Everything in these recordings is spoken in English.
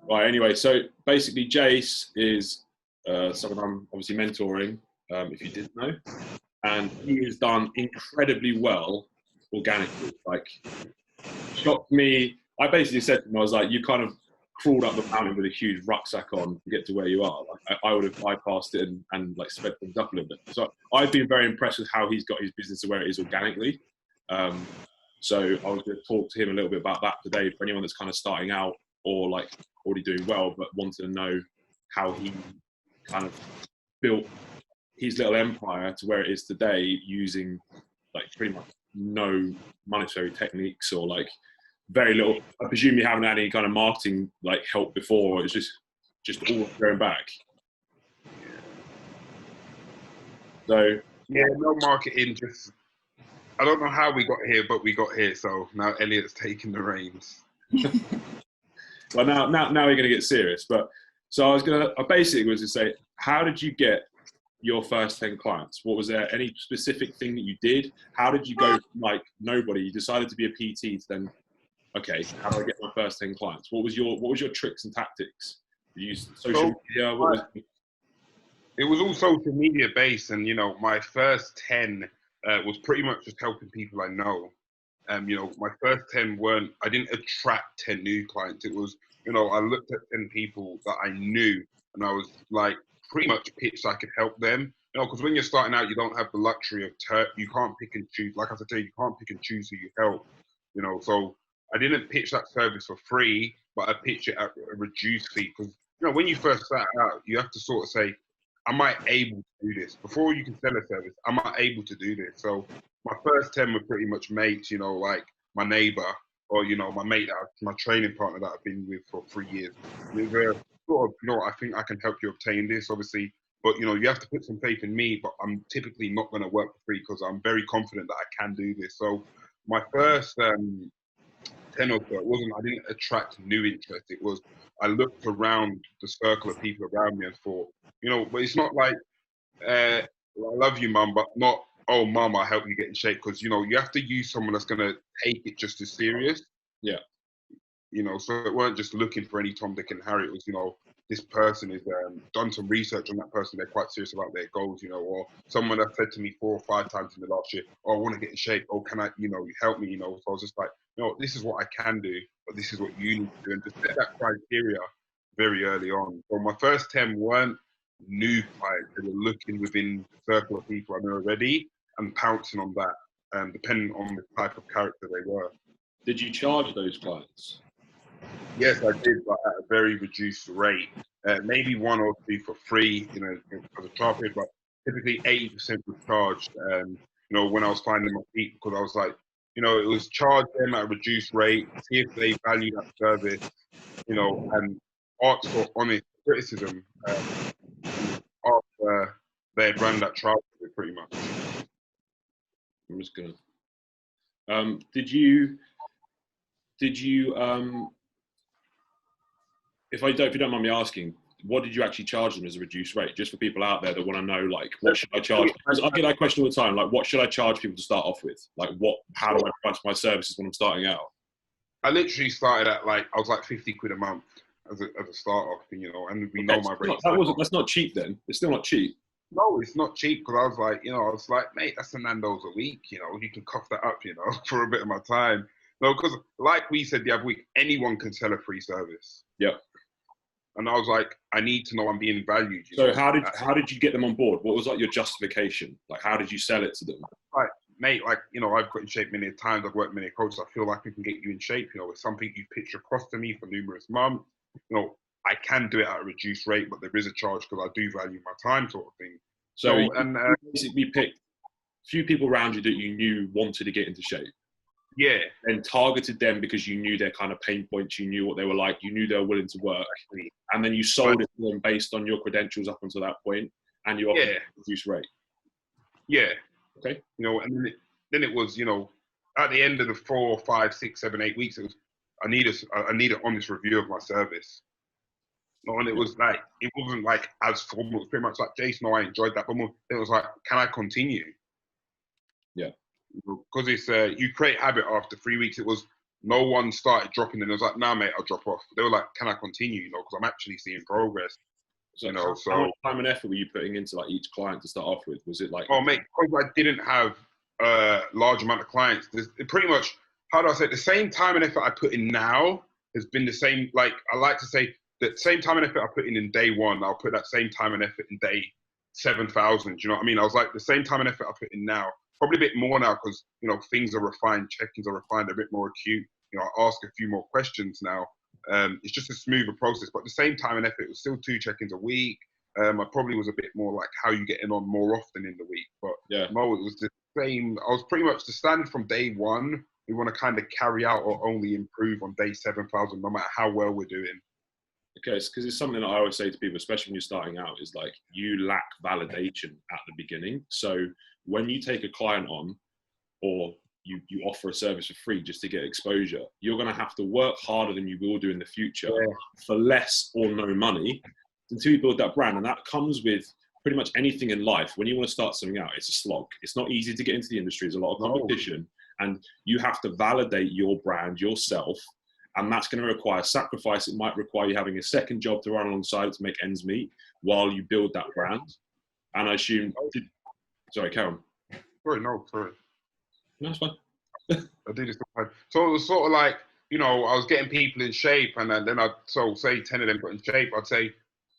Right. Anyway, so basically, Jase is someone I'm obviously mentoring. If you didn't know, and he has done incredibly well organically. Like, shocked me. I basically said to him, I was like, you kind of crawled up the mountain with a huge rucksack on to get to where you are. Like, I would have bypassed it and like sped things up a little bit. So I've been very impressed with how he's got his business to where it is organically. So I was going to talk to him a little bit about that today for anyone that's kind of starting out or like already doing well, but wanted to know how he kind of built his little empire to where it is today using like pretty much no monetary techniques or like very little. I presume you haven't had any kind of marketing like help before, or it's just all going back. So yeah, no marketing, just I don't know how we got here, but we got here. So now Elliot's taking the reins. Well, now we're going to get serious. But so I basically was to say, how did you get your first 10 clients? What was there any specific thing that you did? How did you go from like nobody, you decided to be a PT, to then, okay, how do I get my first 10 clients? What was your tricks and tactics? Did you use social media? It was all social media based, and my first 10 was pretty much just helping people I know. My first 10 I didn't attract 10 new clients. It was, I looked at 10 people that I knew, and I was like, pretty much pitched I could help them. Because when you're starting out, you don't have the luxury of you can't pick and choose. Like I said, you can't pick and choose who you help. So I didn't pitch that service for free, but I pitched it at a reduced fee because when you first start out, you have to sort of say, am I able to do this? Before you can sell a service, am I able to do this? So my first 10 were pretty much mates, like my neighbor or, my mate, my training partner that I've been with for 3 years. They're sort of, I think I can help you obtain this, obviously. But, you have to put some faith in me, but I'm typically not going to work for free because I'm very confident that I can do this. So my first 10 or so, I didn't attract new interest. It was, I looked around the circle of people around me and thought, but it's not like, I love you, mum, but not, oh, mum, I'll help you get in shape. Because, you have to use someone that's going to take it just as serious. Yeah. So it weren't just looking for any Tom, Dick and Harry. It was, this person is done some research on that person. They're quite serious about their goals, or someone that said to me 4 or 5 times in the last year, oh, I want to get in shape. Oh, can I, help me, So I was just like, this is what I can do, but this is what you need to do. And just set that criteria very early on. So my first 10 weren't new clients. They were looking within the circle of people I know already and pouncing on that, depending on the type of character they were. Did you charge those clients? Yes, I did, but at a very reduced rate. Maybe 1 or 2 for free, as a trial period, but typically 80% was charged. When I was finding my feet, because I was like, it was charge them at a reduced rate, see if they value that service, and ask for honest criticism after their brand that trial period, pretty much. I'm just gonna. Did you? If you don't mind me asking, what did you actually charge them as a reduced rate? Just for people out there that want to know, like, what should I charge? Because I get that question all the time. Like, what should I charge people to start off with? Like, how do I price my services when I'm starting out? I literally started at I was like 50 quid a month as a start off, and we know my rates. That's not cheap then. It's still not cheap. No, it's not cheap because I was like, mate, that's a Nando's a week, you can cough that up, for a bit of my time. No, because like we said the other week, anyone can sell a free service. Yeah. And I was like, I need to know I'm being valued. So how did you get them on board? What was like your justification? Like, how did you sell it to them? Like, mate, I've got in shape many times. I've worked many coaches. I feel like I can get you in shape. It's something you pitch across to me for numerous months. I can do it at a reduced rate, but there is a charge because I do value my time, sort of thing. So you basically picked a few people around you that you knew wanted to get into shape. Yeah. And targeted them because you knew their kind of pain points, you knew what they were like, you knew they were willing to work. And then you sold it to them based on your credentials up until that point, and you offered a reduced rate. Yeah. Okay. And then it was, at the end of the 4, 5, 6, 7, 8 weeks, it was, I need an honest review of my service. And it was like, it wasn't like as formal. It was pretty much like, Jason, I enjoyed that, but it was like, can I continue? Yeah. Because it's you create habit after 3 weeks. It was, no one started dropping. And I was like, nah, mate, I'll drop off. They were like, can I continue? You know, because I'm actually seeing progress. So You know, how much time and effort were you putting into like each client to start off with? Was it like? Oh, mate, because I didn't have a large amount of clients, it pretty much, how do I say it? The same time and effort I put in now has been the same. Like, I like to say that same time and effort I put in day one, I'll put that same time and effort in day 7,000. You know what I mean? I was like, the same time and effort I put in now, probably a bit more now because, you know, things are refined, check-ins are refined, a bit more acute. You know, I ask a few more questions now. It's just a smoother process, but the same time and effort, it was still 2 check-ins a week. I probably was a bit more like how you getting on more often in the week. But Yeah. Mo, it was the same. I was pretty much the standard from day one. We want to kind of carry out or only improve on day 7,000, no matter how well we're doing. Okay, because it's something that I always say to people, especially when you're starting out, is like you lack validation at the beginning. So when you take a client on, or you offer a service for free just to get exposure, you're going to have to work harder than you will do in the future for less or no money until you build that brand. And that comes with pretty much anything in life. When you want to start something out, it's a slog. It's not easy to get into the industry. There's a lot of competition, and you have to validate your brand yourself. And that's going to require sacrifice. It might require you having a second job to run alongside it to make ends meet while you build that brand. And I assume, sorry, Karen. Sorry. No, it's fine. I do this. So it was sort of like, you know, I was getting people in shape, and then I'd say 10 of them got in shape. I'd say,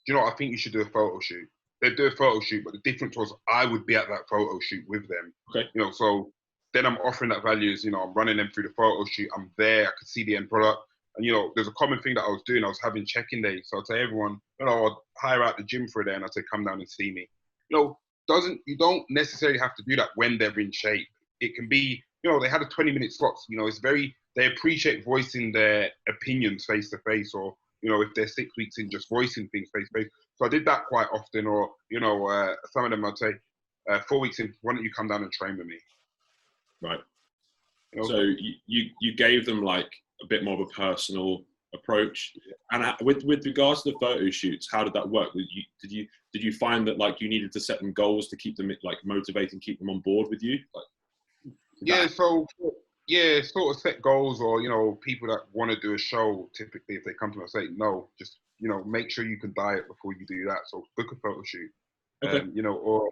you know, I think you should do a photo shoot. They'd do a photo shoot, but the difference was I would be at that photo shoot with them. Okay. You know, so then I'm offering that value as, you know, I'm running them through the photo shoot. I'm there. I could see the end product. And, you know, there's a common thing that I was doing. I was having check-in days. So I'd say everyone, you know, I'd hire out the gym for a day, and I'd say, come down and see me. You know, you don't necessarily have to do that when they're in shape. It can be, you know, they had a 20-minute slots. You know, they appreciate voicing their opinions face to face, or, you know, if they're 6 weeks in, just voicing things face to face. So I did that quite often, or, you know, some of them I'd say, 4 weeks in, why don't you come down and train with me? Right. You know? So you gave them like a bit more of a personal approach. And with regards to the photo shoots, how did that work? Did you find that like you needed to set them goals to keep them like motivating, keep them on board with you? Like, sort of set goals, or, you know, people that want to do a show, typically if they come to me, I say, no, just, you know, make sure you can diet before you do that. So book a photo shoot. Okay. You know, or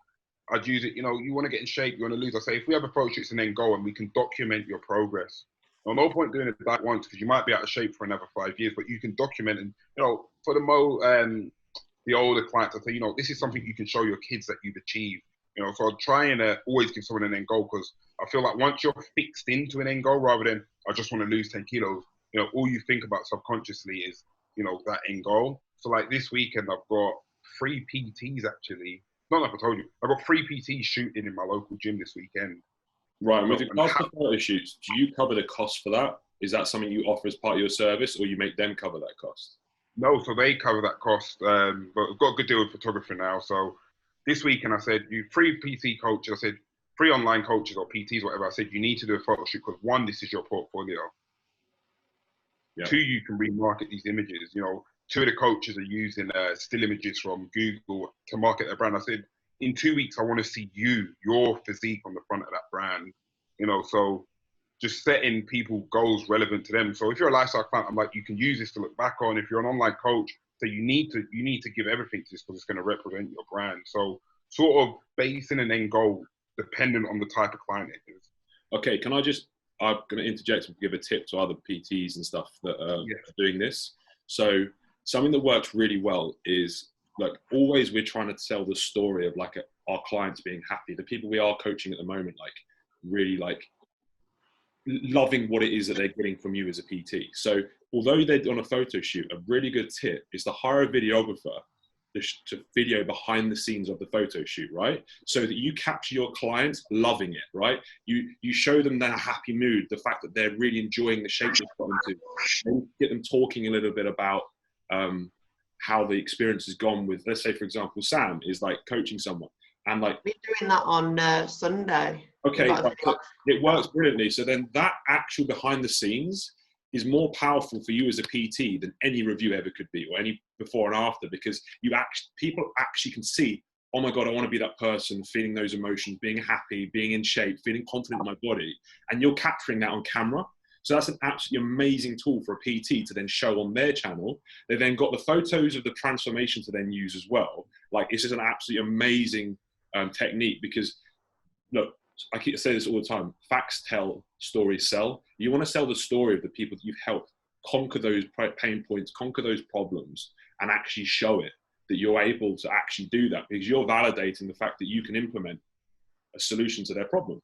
I'd use it, you know, you want to get in shape, you want to lose. I say, if we have a photo shoot and then go, and we can document your progress. Now, no point doing it that once, because you might be out of shape for another 5 years, but you can document. And, you know, for the older clients, I say, you know, this is something you can show your kids that you've achieved. You know, so I'll try and always give someone an end goal, because I feel like once you're fixed into an end goal, rather than I just want to lose 10 kilos, you know, all you think about subconsciously is, you know, that end goal. So like this weekend, I've got 3 PTs actually. Not like I told you, I've got 3 PTs shooting in my local gym this weekend. Right. And with regards to photo shoots, do you cover the cost for that? Is that something you offer as part of your service, or you make them cover that cost? No, so they cover that cost. But I've got a good deal with photography now. So this weekend I said, you 3 PT coaches, I said 3 online coaches or PTs, whatever. I said, you need to do a photo shoot, because 1, this is your portfolio. Yeah. 2, you can remarket these images. You know, 2 of the coaches are using still images from Google to market their brand. I said, in 2 weeks, I want to see your physique on the front of that brand. You know, so just setting people goals relevant to them. So if you're a lifestyle client, I'm like, you can use this to look back on. If you're an online coach, so you need to give everything to this, because it's going to represent your brand. So sort of basing an end goal dependent on the type of client it is. Okay, I'm going to interject and give a tip to other PTs and stuff that are doing this. So something that works really well is, like, always we're trying to tell the story of like our clients being happy. The people we are coaching at the moment, like really like loving what it is that they're getting from you as a PT. So although they're on a photo shoot, a really good tip is to hire a videographer to video behind the scenes of the photo shoot, right? So that you capture your clients loving it, right? You show them their happy mood, the fact that they're really enjoying the shape they've got into, and get them talking a little bit about how the experience has gone with, let's say, for example, Sam is like coaching someone, and like we're doing that on Sunday. Okay, it works brilliantly. So then that actual behind the scenes is more powerful for you as a PT than any review ever could be, or any before and after, because people actually can see, oh my God, I want to be that person, feeling those emotions, being happy, being in shape, feeling confident in my body. And you're capturing that on camera. So that's an absolutely amazing tool for a PT to then show on their channel. They then got the photos of the transformation to then use as well. Like, it's just an absolutely amazing technique, because look, I keep saying this all the time, facts tell, stories sell. You want to sell the story of the people that you've helped conquer those pain points, conquer those problems, and actually show it that you're able to actually do that, because you're validating the fact that you can implement a solution to their problem.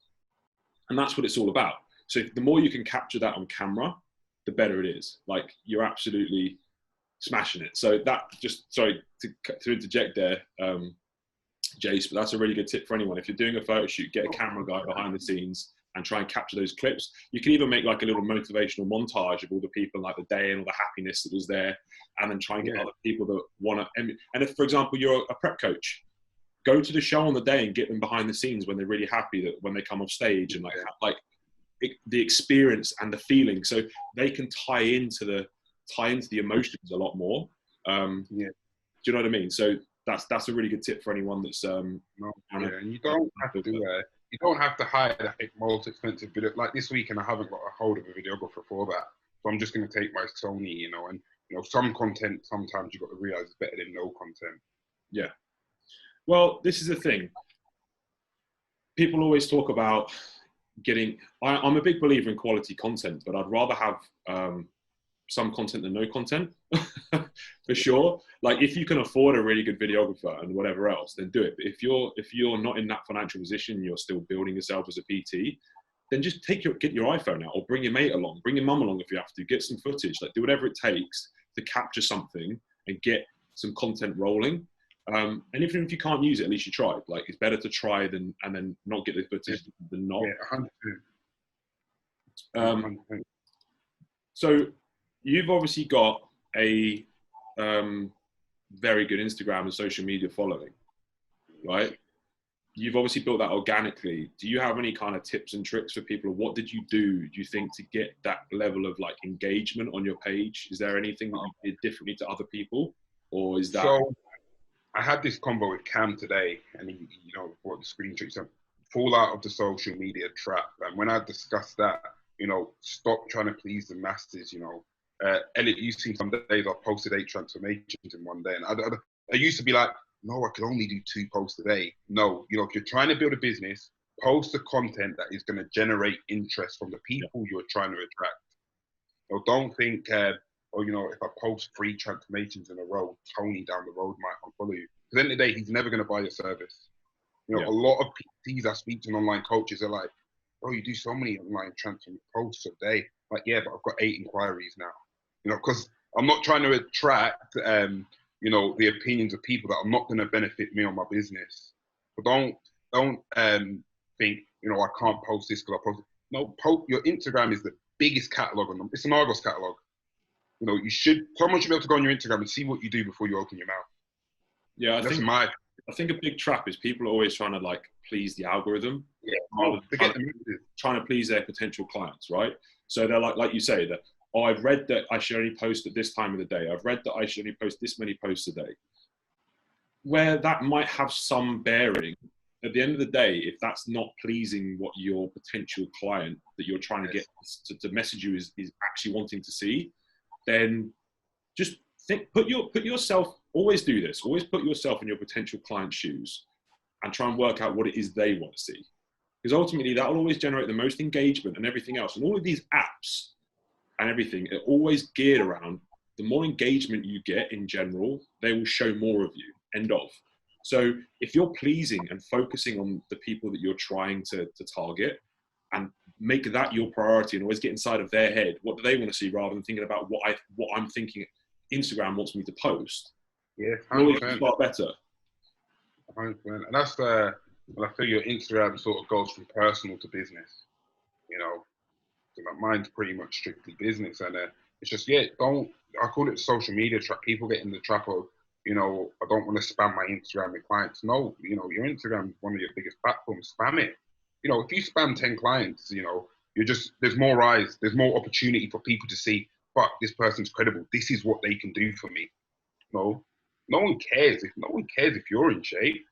And that's what it's all about. So the more you can capture that on camera, the better it is. Like, you're absolutely smashing it. So that, just, sorry to interject there, Jase, but that's a really good tip for anyone. If you're doing a photo shoot, get a camera guy behind the scenes and try and capture those clips. You can even make like a little motivational montage of all the people, like the day and all the happiness that was there, and then try and get other people that want to. And if, for example, you're a prep coach, go to the show on the day and get them behind the scenes when they're really happy, that when they come off stage, and the experience and the feeling, so they can tie into the emotions a lot more. Do you know what I mean? So that's a really good tip for anyone that's and you don't have to hire that most expensive video. Like this weekend, I haven't got a hold of a videographer for that, so I'm just going to take my Sony, and some content sometimes you've got to realize is better than no content. Yeah. Well, this is the thing. People always talk about I'm a big believer in quality content, but I'd rather have some content than no content, for sure. Like, if you can afford a really good videographer and whatever else, then do it. But if you're not in that financial position, you're still building yourself as a PT, then just get your iPhone out, or bring your mate along, bring your mum along if you have to, get some footage, like do whatever it takes to capture something and get some content rolling. And even if you can't use it, at least you tried. Like, it's better to try and then not get the footage than not. Yeah, 100%. So you've obviously got a very good Instagram and social media following, right? You've obviously built that organically. Do you have any kind of tips and tricks for people? What did you do you think, to get that level of like engagement on your page? Is there anything that you did differently to other people, or is that? So I had this convo with Cam today, and he brought the screenshot. So fall out of the social media trap. And when I discussed that, stop trying to please the masses. Elliot, you've seen some days I've posted 8 transformations in one day, and I used to be like, no, I can only do 2 posts a day. No, if you're trying to build a business, post the content that is going to generate interest from the people you're trying to attract. Don't think, if I post 3 transformations in a row, Tony down the road might unfollow you. Because at the end of the day, he's never going to buy your service. A lot of PTs I speak to and online coaches are like, oh, you do so many online transfer posts a day. Like, yeah, but I've got 8 inquiries now. Because I'm not trying to attract, the opinions of people that are not going to benefit me or my business. But don't think, I can't post this because I post it. No, your Instagram is the biggest catalog on them. It's an Argos catalog. Someone should be able to go on your Instagram and see what you do before you open your mouth. Yeah, I think a big trap is people are always trying to like please the algorithm. Yeah, trying to please their potential clients, right? So they're like you say that, oh, I've read that I should only post at this time of the day. I've read that I should only post this many posts a day. Where that might have some bearing, at the end of the day, if that's not pleasing what your potential client that you're trying to get to message you is actually wanting to see, then just put yourself, always do this, always put yourself in your potential client's shoes and try and work out what it is they want to see. Because ultimately that will always generate the most engagement and everything else. And all of these apps and everything are always geared around, the more engagement you get in general, they will show more of you, end of. So if you're pleasing and focusing on the people that you're trying to target, and make that your priority and always get inside of their head, what do they want to see, rather than thinking about what I'm thinking Instagram wants me to post. Yeah, always far better. 100%. And that's I feel your Instagram sort of goes from personal to business. So mine's pretty much strictly business, and it's just I call it social media trap. People get in the trap of I don't want to spam my Instagram with clients. No, your Instagram is one of your biggest platforms. Spam it. If you spam 10 clients, there's more eyes, there's more opportunity for people to see, fuck, this person's credible. This is what they can do for me. No one cares if you're in shape.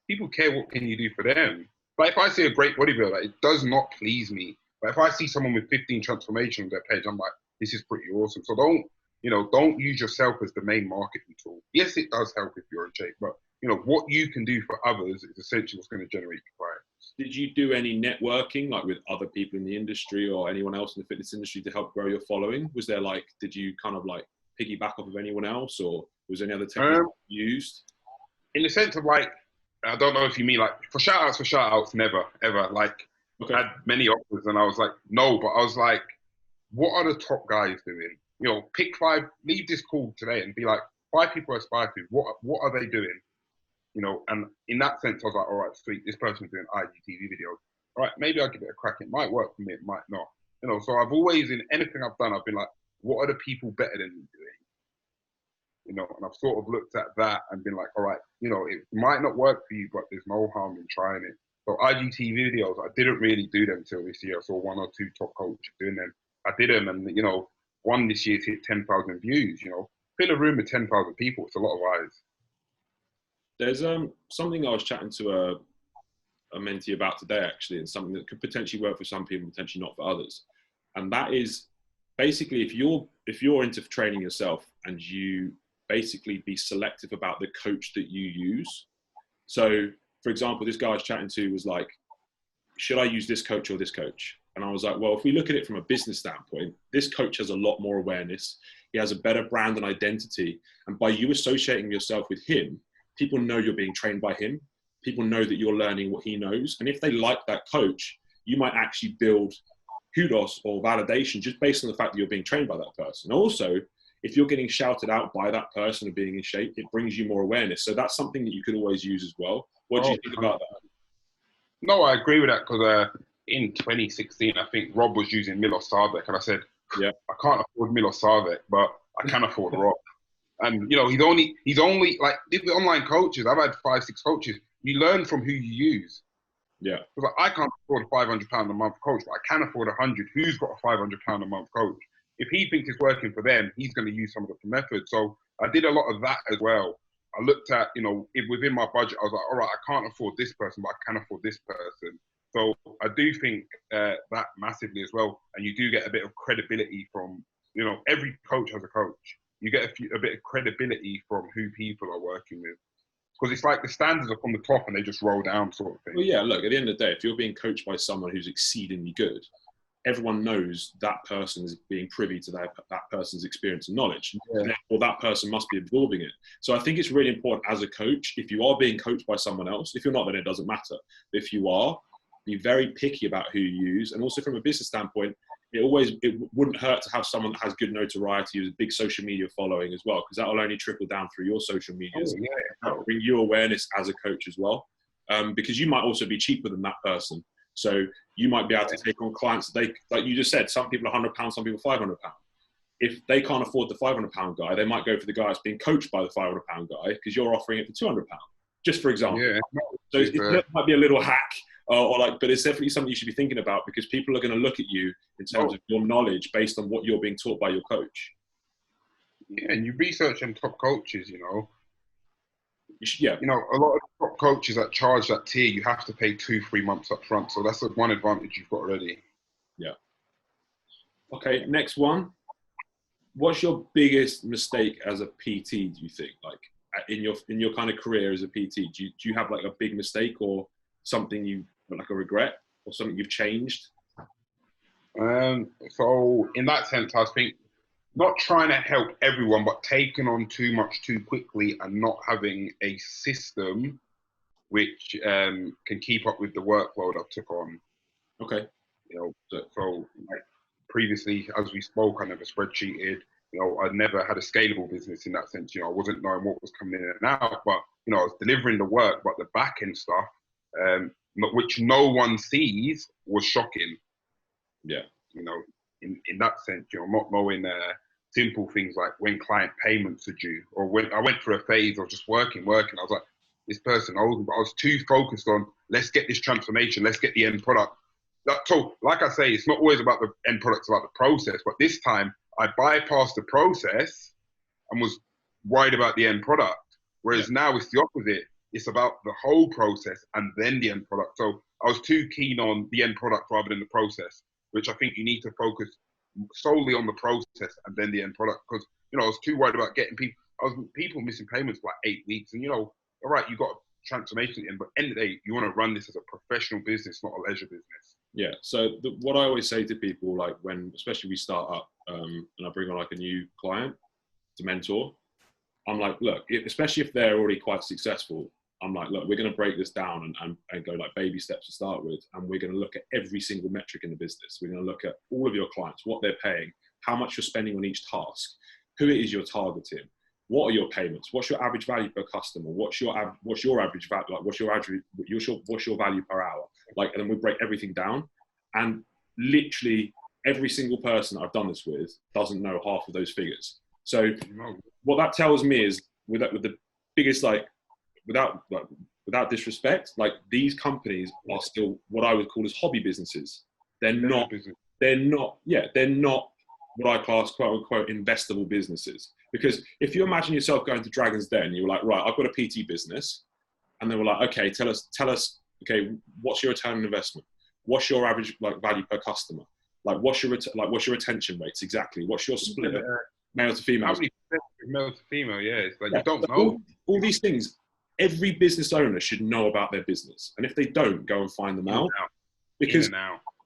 People care what can you do for them. But if I see a great bodybuilder, it does not please me But if I see someone with 15 transformation on their page, I'm like, this is pretty awesome. So don't use yourself as the main marketing tool. Yes, it does help if you're in shape, but what you can do for others is essentially what's going to generate your clients. Did you do any networking, like with other people in the industry or anyone else in the fitness industry to help grow your following? Was there did you kind of piggyback off of anyone else, or was there any other technique you used? In the sense of I don't know if you mean for shout outs, never, ever. Okay. I had many offers and I was like, no, but I was like, what are the top guys doing? Pick 5, leave this call today and be like, 5 people I aspire to. What are they doing? And in that sense, I was like, all right, sweet, this person's doing IGTV videos. All right, maybe I'll give it a crack. It might work for me, it might not. So I've always, in anything I've done, I've been like, what are the people better than me doing? And I've sort of looked at that and been like, all right, it might not work for you, but there's no harm in trying it. So IGTV videos, I didn't really do them till this year. I saw 1 or 2 top coaches doing them. I did them, and one this year's hit 10,000 views. Fill a room with 10,000 people. It's a lot of eyes. There's something I was chatting to a mentee about today, actually, and something that could potentially work for some people, potentially not for others. And that is basically if you're into training yourself, and you basically be selective about the coach that you use. So, for example, this guy I was chatting to was like, should I use this coach or this coach? And I was like, well, if we look at it from a business standpoint, this coach has a lot more awareness. He has a better brand and identity. And by you associating yourself with him, people know you're being trained by him. People know that you're learning what he knows. And if they like that coach, you might actually build kudos or validation just based on the fact that you're being trained by that person. Also, if you're getting shouted out by that person and being in shape, it brings you more awareness. So that's something that you could always use as well. What do you think about that? No, I agree with that, because in 2016, I think Rob was using Milos Sarvek, and I said, yeah, I can't afford Milos Sarvek, but I can afford Rob. And he's only like the online coaches. I've had 5, 6 coaches. You learn from who you use. Yeah. Because I can't afford a £500 a month coach, but I can afford 100. Who's got a £500 a month coach? If he thinks it's working for them, he's going to use some of the methods. So I did a lot of that as well. I looked at, within my budget, I was like, all right, I can't afford this person, but I can afford this person. So I do think that massively as well. And you do get a bit of credibility from, every coach has a coach. You get a bit of credibility from who people are working with. Because it's like the standards are from the top and they just roll down sort of thing. Well, yeah, look, at the end of the day, if you're being coached by someone who's exceedingly good, everyone knows that person is being privy to that person's experience and knowledge. Yeah. Therefore, that person must be absorbing it. So I think it's really important as a coach, if you are being coached by someone else, if you're not, then it doesn't matter. If you are, be very picky about who you use. And also from a business standpoint, it wouldn't hurt to have someone that has good notoriety, who's a big social media following as well, because that will only trickle down through your social medias. Oh, yeah. That will bring you awareness as a coach as well, because you might also be cheaper than that person. So you might be able to take on clients that like you just said, some people £100, some people £500. If they can't afford the £500 guy, they might go for the guy that's being coached by the £500 guy because you're offering it for £200, just for example. Yeah. So it might be a little hack, but it's definitely something you should be thinking about, because people are going to look at you in terms of your knowledge based on what you're being taught by your coach. Yeah, and you research on top coaches, Yeah. A lot of top coaches that charge that tier, you have to pay 2-3 months up front. So that's the one advantage you've got already. Yeah. Okay, next one. What's your biggest mistake as a PT, do you think? Like in your kind of career as a PT, do you have like a big mistake or something you like a regret or something you've changed? So in that sense, I think not trying to help everyone, but taking on too much too quickly and not having a system which can keep up with the workload I took on. Okay. So like previously, as we spoke, I never spreadsheeted. I never had a scalable business in that sense. I wasn't knowing what was coming in and out, but I was delivering the work, but the back end stuff, which no one sees, was shocking. Yeah. In that sense, not knowing simple things like when client payments are due, or when I went through a phase of just working. I was like, this person owes me, but I was too focused on, let's get this transformation, let's get the end product. So, like I say, it's not always about the end product, it's about the process. But this time, I bypassed the process and was worried about the end product. Whereas now it's the opposite. It's about the whole process and then the end product. So I was too keen on the end product rather than the process. which I think you need to focus solely on the process and then the end product. Because, you know, I was too worried about getting people missing payments for like 8 weeks. And, you know, all right, you got a transformation in, but at the end of the day, you want to run this as a professional business, not a leisure business. Yeah. So what I always say to people, like when, especially we start up and I bring on like a new client to mentor, I'm like, look, especially if they're already quite successful, I'm like, look, we're going to break this down and go like baby steps to start with. And we're going to look at every single metric in the business. We're going to look at all of your clients, what they're paying, how much you're spending on each task, who it is you're targeting, what are your payments, what's your average value per customer, what's your average value, like what's your value per hour, like, and then we break everything down. And literally every single person I've done this with doesn't know half of those figures. So what that tells me is with the biggest, like, without disrespect, like these companies are still what I would call as hobby businesses. They're not what I class quote unquote investable businesses. Because if you imagine yourself going to Dragon's Den, you were like, right, I've got a PT business, and they were like, okay, tell us, okay, what's your return on investment? What's your average like value per customer? Like, what's your retention rates exactly? What's your split of male to female? How many male to female? Yeah, it's like you don't know all these things. Every business owner should know about their business, and if they don't, go and find them out. Because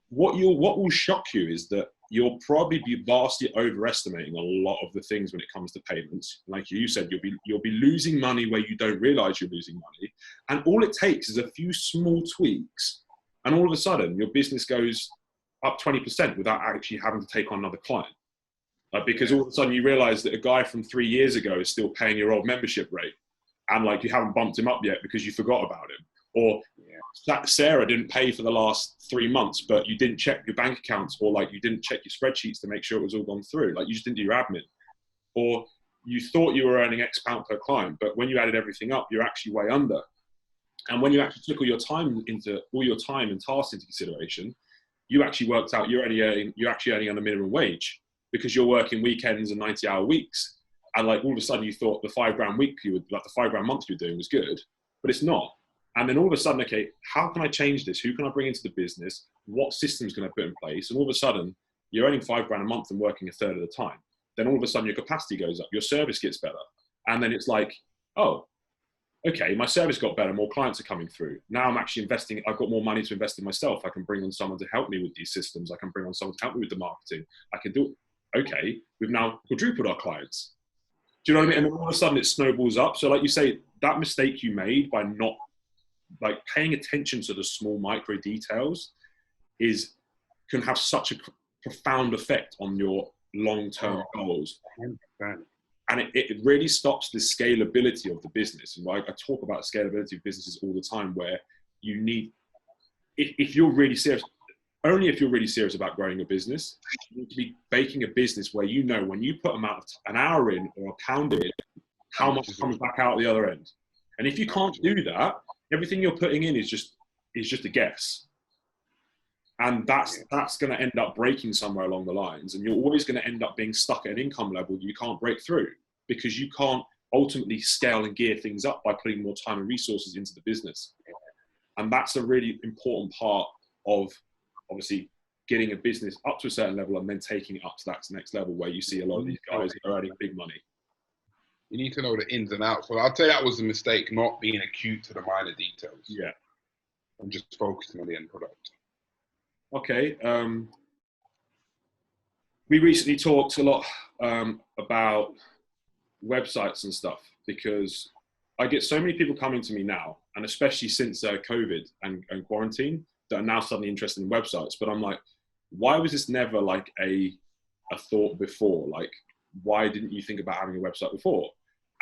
what will shock you is that you'll probably be vastly overestimating a lot of the things when it comes to payments. Like you said, you'll be losing money where you don't realize you're losing money, and all it takes is a few small tweaks, and all of a sudden your business goes up 20% without actually having to take on another client. Because all of a sudden you realize that a guy from 3 years ago is still paying your old membership rate, and like you haven't bumped him up yet because you forgot about him. Or Sarah didn't pay for the last 3 months, but you didn't check your bank accounts, or like you didn't check your spreadsheets to make sure it was all gone through. Like you just didn't do your admin. Or you thought you were earning X pound per client, but when you added everything up, you're actually way under. And when you actually took all your time and tasks into consideration, you actually worked out you're actually earning on a minimum wage because you're working weekends and 90-hour weeks. And like all of a sudden you thought the $5,000 week the $5,000 month you're doing was good, but it's not. And then all of a sudden, okay, how can I change this? Who can I bring into the business? What systems can I put in place? And all of a sudden you're earning $5,000 a month and working a third of the time. Then all of a sudden your capacity goes up, your service gets better. And then it's like, oh, okay, my service got better, more clients are coming through. Now I'm actually investing, I've got more money to invest in myself. I can bring on someone to help me with these systems. I can bring on someone to help me with the marketing. I can do it. Okay, we've now quadrupled our clients. Do you know what I mean? And then all of a sudden it snowballs up. So like you say, that mistake you made by not like paying attention to the small micro details can have such a profound effect on your long-term goals. 100%. And it really stops the scalability of the business. And I talk about scalability of businesses all the time, where you need, if you're really serious, only if you're really serious about growing a business, you need to be baking a business where you know when you put an hour in or a pound in, how much comes back out the other end. And if you can't do that, everything you're putting in is just a guess. And that's going to end up breaking somewhere along the lines. And you're always going to end up being stuck at an income level you can't break through, because you can't ultimately scale and gear things up by putting more time and resources into the business. And that's a really important part of obviously getting a business up to a certain level and then taking it up to that next level, where you see a lot of these guys are earning big money. You need to know the ins and outs. So I'd say that was a mistake, not being acute to the minor details. Yeah. And just focusing on the end product. Okay. We recently talked a lot about websites and stuff, because I get so many people coming to me now, and especially since COVID and quarantine, that are now suddenly interested in websites. But I'm like, why was this never like a thought before? Like, why didn't you think about having a website before?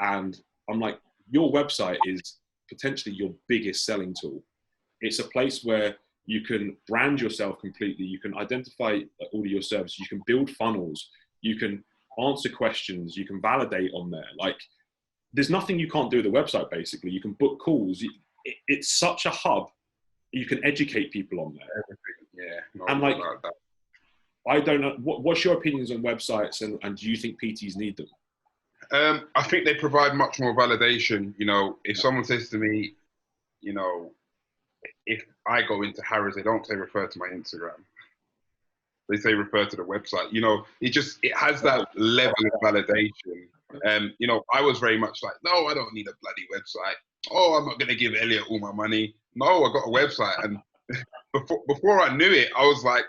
And I'm like, your website is potentially your biggest selling tool. It's a place where you can brand yourself completely. You can identify all of your services. You can build funnels. You can answer questions. You can validate on there. Like, there's nothing you can't do with a website, basically. You can book calls. It's such a hub. You can educate people on there. Yeah. And like, I don't know, what's your opinions on websites, and do you think PTs need them? I think they provide much more validation. You know, if someone says to me, you know, if I go into Harrods, they don't say refer to my Instagram. they say refer to the website. You know, it has that level of validation. You know, I was very much like, no, I don't need a bloody website. Oh, I'm not going to give Elliot all my money. No, I got a website. And before I knew it, I was like,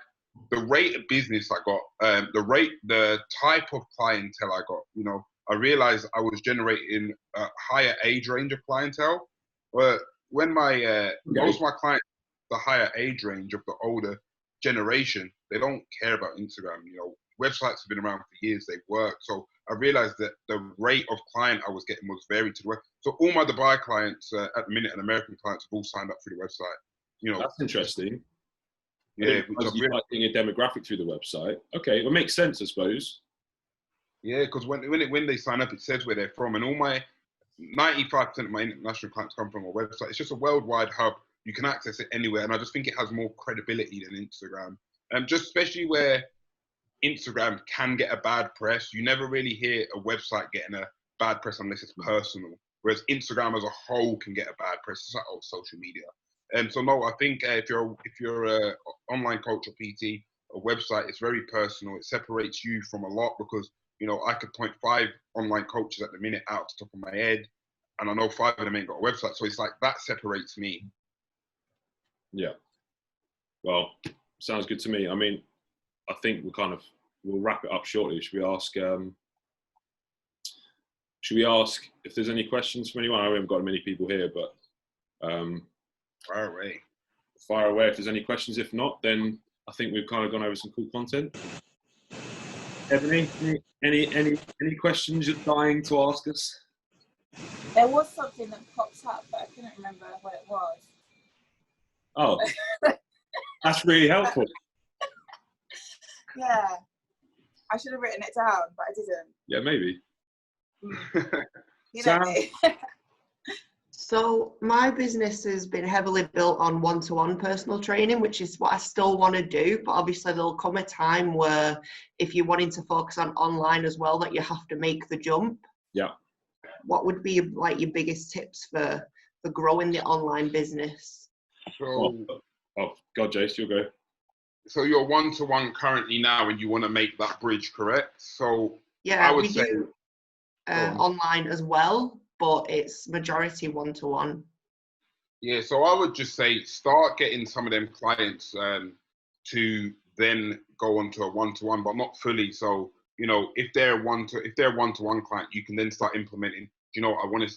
the rate of business I got, the type of clientele I got, you know, I realized I was generating a higher age range of clientele. But when most of my clients, the higher age range of the older generation, they don't care about Instagram. You know, websites have been around for years, they work. So I realized that the rate of client I was getting was varied to the web. So all my Dubai clients at the minute and American clients have all signed up through the website. You know, that's interesting. Yeah, you're getting a demographic through the website. Okay, well, makes sense, I suppose. Yeah, because when they sign up, it says where they're from, and all my 95% of my international clients come from a website. It's just a worldwide hub. You can access it anywhere, and I just think it has more credibility than Instagram. Just especially where Instagram can get a bad press. You never really hear a website getting a bad press unless it's personal. Whereas Instagram as a whole can get a bad press. It's like social media. So no, I think if you're a online coach or PT, a website is very personal. It separates you from a lot because, you know, I could point 5 online coaches at the minute out to the top of my head, and I know 5 of them ain't got a website. So it's like that separates me. Yeah. Well, sounds good to me. I mean, I think we'll wrap it up shortly. Should we ask if there's any questions from anyone? I know we haven't got many people here, but fire away if there's any questions. If not, then I think we've kind of gone over some cool content. Ebony, any questions you're dying to ask us? There was something that popped up, but I couldn't remember what it was. Oh, that's really helpful. Yeah, I should have written it down, but I didn't. Yeah, maybe. You know me. So my business has been heavily built on one-to-one personal training, which is what I still want to do. But obviously there'll come a time where if you're wanting to focus on online as well, that you have to make the jump. Yeah. What would be like your biggest tips for growing the online business? So, God, Jase, you'll go. So you're one-to-one currently now, and you want to make that bridge, correct? So yeah, I would say online as well, but it's majority one-to-one. Yeah, so I would just say start getting some of them clients to then go on to a one-to-one, but not fully. So, you know, if they're one-to-one client, you can then start implementing. You know, I want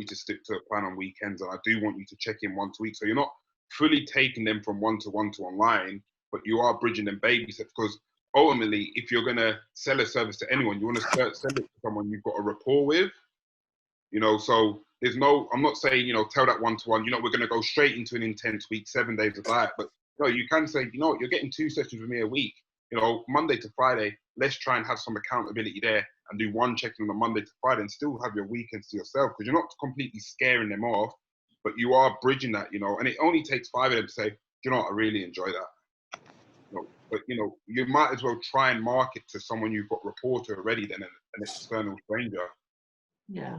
you to stick to a plan on weekends, and I do want you to check in once a week. So you're not fully taking them from one-to-one to online, but you are bridging them baby steps. Because ultimately, if you're gonna sell a service to anyone, you want to sell it to someone you've got a rapport with. You know, so I'm not saying, you know, tell that one-to-one, you know, we're going to go straight into an intense week, 7 days of diet. But, no, you can say, you know what, you're getting 2 sessions with me a week. You know, Monday to Friday, let's try and have some accountability there and do 1 check-in on a Monday to Friday and still have your weekends to yourself, because you're not completely scaring them off, but you are bridging that, you know, and it only takes 5 of them to say, you know what, I really enjoy that. You know, but, you know, you might as well try and market to someone you've got rapport to already than an external stranger. Yeah.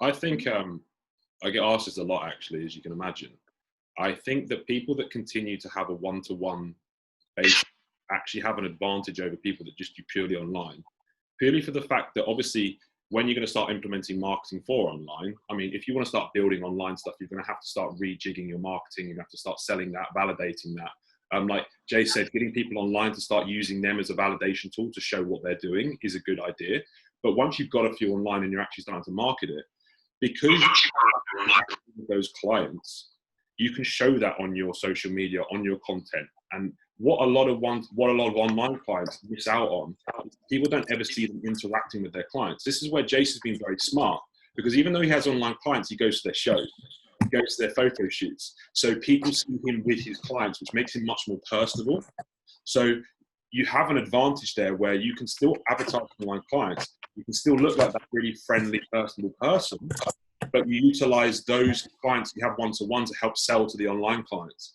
I think I get asked this a lot, actually, as you can imagine. I think that people that continue to have a one-to-one base actually have an advantage over people that just do purely online. Purely for the fact that obviously when you're going to start implementing marketing for online, I mean, if you want to start building online stuff, you're going to have to start rejigging your marketing. You have to start selling that, validating that. Like Jay said, getting people online to start using them as a validation tool to show what they're doing is a good idea. But once you've got a few online and you're actually starting to market it, because you have those clients, you can show that on your social media, on your content. And what a lot of online clients miss out on is people don't ever see them interacting with their clients. This is where Jase has been very smart, because even though he has online clients, he goes to their shows, he goes to their photo shoots. So people see him with his clients, which makes him much more personable. So you have an advantage there where you can still advertise to online clients. You can still look like that really friendly, personable person, but you utilize those clients you have one-to-one to help sell to the online clients.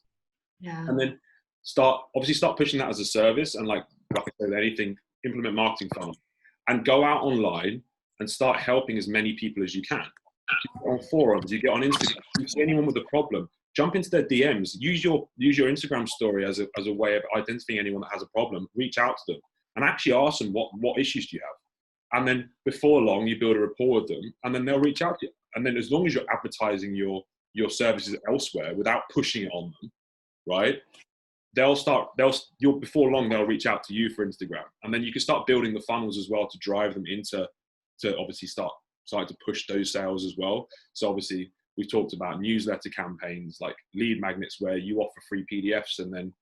Yeah. And then start pushing that as a service, and like I said, anything, implement marketing funnel and go out online and start helping as many people as you can. You get on forums, you get on Instagram, if you see anyone with a problem, jump into their DMs, use your Instagram story as a way of identifying anyone that has a problem, reach out to them and actually ask them what issues do you have. And then before long, you build a rapport with them and then they'll reach out to you. And then as long as you're advertising your services elsewhere without pushing it on them, right? Before long, they'll reach out to you for Instagram. And then you can start building the funnels as well to drive them to obviously starting to push those sales as well. So obviously we've talked about newsletter campaigns, like lead magnets where you offer free PDFs. And then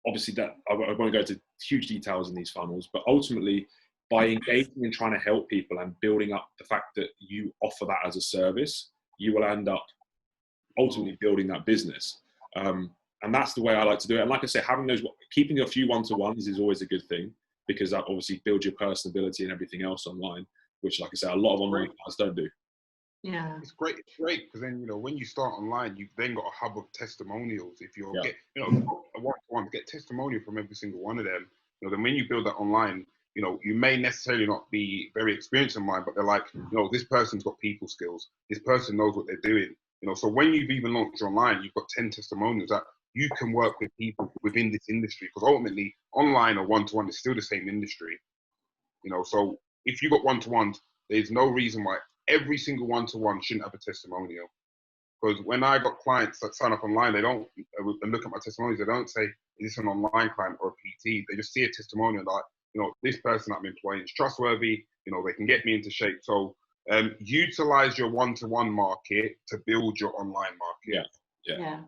obviously that I won't go into huge details in these funnels, but ultimately by engaging and trying to help people and building up the fact that you offer that as a service, you will end up ultimately building that business. And that's the way I like to do it. And like I say, keeping a few one-to-ones is always a good thing, because that obviously builds your personability and everything else online, which, like I say, a lot of online guys don't do. Yeah, it's great because then, you know, when you start online, you've then got a hub of testimonials. If you're a one-to-one, get testimonial from every single one of them. You know, then when you build that online, you know, you may necessarily not be very experienced online, but they're like, you know, this person's got people skills. This person knows what they're doing. You know, so when you've even launched online, you've got 10 testimonials that you can work with people within this industry, because ultimately online or one-to-one is still the same industry. You know, so if you got one-to-ones, there's no reason why every single one-to-one shouldn't have a testimonial. Because when I got clients that sign up online, they don't look at my testimonials. They don't say, is this an online client or a PT? They just see a testimonial like, you know, this person I'm employing is trustworthy. You know, they can get me into shape. So utilize your one-to-one market to build your online market. Yeah.